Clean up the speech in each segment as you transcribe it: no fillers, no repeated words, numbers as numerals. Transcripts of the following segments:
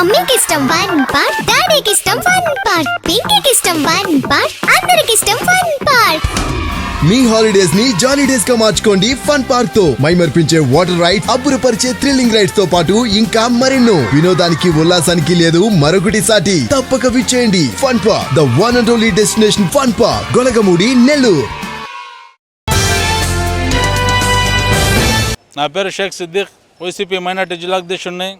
మమ్మీకి ఇష్టం one part, డాడీకి ఇష్టం వన్ పార్ట్, పింకీకి ఇష్టం వన్ పార్ట్, అందరికి ఇష్టం వన్ పార్ట్. మీ హాలిడేస్ ని జాలీ డేస్ గా మార్చుకోండి ఫన్ పార్క్ తో. మైమర్పించే వాటర్ రైడ్, అబ్బురపరిచే థ్రిల్లింగ్ రైడ్స్ తో పాటు ఇంకా మరెన్నో. వినోదానికి ఉల్లాసానికి లేదు మరొకటి సాటి. తప్పక విచ్చేయండి fun park, the one and only destination fun park, Golagamudi, Nellore. నా పేరు షేక్ సిద్దిక్, వైసీపీ మైనార్టీ జిల్లా అధ్యక్షుడిని.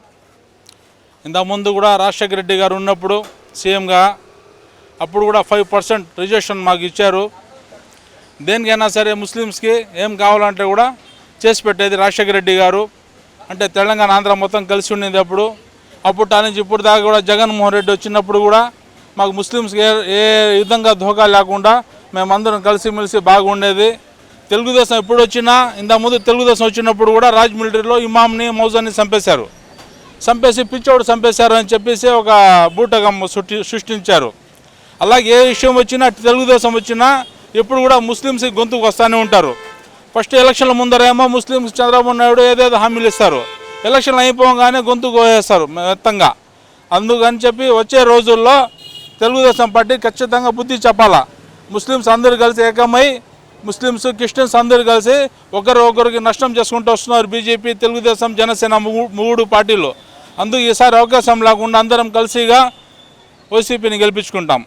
ఇంతకుముందు కూడా రాజశేఖర రెడ్డి గారు ఉన్నప్పుడు సీఎంగా అప్పుడు కూడా 5% రిజర్వేషన్ మాకు ఇచ్చారు. దేనికైనా సరే ముస్లిమ్స్కి ఏం కావాలంటే కూడా చేసి పెట్టేది రాజశేఖర రెడ్డి గారు. అంటే తెలంగాణ ఆంధ్ర మొత్తం కలిసి ఉండేది. అప్పుడు నుంచి ఇప్పుడు దాకా కూడా జగన్మోహన్ రెడ్డి వచ్చినప్పుడు కూడా మాకు ముస్లిమ్స్కి ఏ విధంగా ధోకా లేకుండా మేమందరం కలిసిమెలిసి బాగుండేది. తెలుగుదేశం ఎప్పుడు వచ్చినా, ఇంతకుముందు తెలుగుదేశం వచ్చినప్పుడు కూడా రాజ్ మిలిటరీలో ఇమామ్ని మౌజాన్ని చంపేసి పిచ్చోడు చంపేశారు అని చెప్పేసి ఒక బూటకం సృష్టించారు. అలాగే ఏ విషయం వచ్చినా, తెలుగుదేశం వచ్చినా ఎప్పుడు కూడా ముస్లిమ్స్కి గొంతుకు వస్తూనే ఉంటారు. ఫస్ట్ ఎలక్షన్ల ముందరేమో ముస్లిమ్స్ చంద్రబాబు నాయుడు ఏదేదో హామీలు ఇస్తారు, ఎలక్షన్లు అయిపోగానే గొంతుకు వేస్తారు మొత్తంగా. అందుకని చెప్పి వచ్చే రోజుల్లో తెలుగుదేశం పార్టీ ఖచ్చితంగా బుద్ధి చెప్పాలా. ముస్లిమ్స్ అందరూ కలిసి ఏకమై, ముస్లిమ్స్ క్రిస్టియన్స్ అందరూ కలిసి ఒకరికి నష్టం చేసుకుంటూ వస్తున్నారు బీజేపీ, తెలుగుదేశం, జనసేన మూడు పార్టీలు. అందుకు ఈసారి అవకాశం లేకుండా అందరం కలిసిగా వైసీపీని గెలిపించుకుంటాం.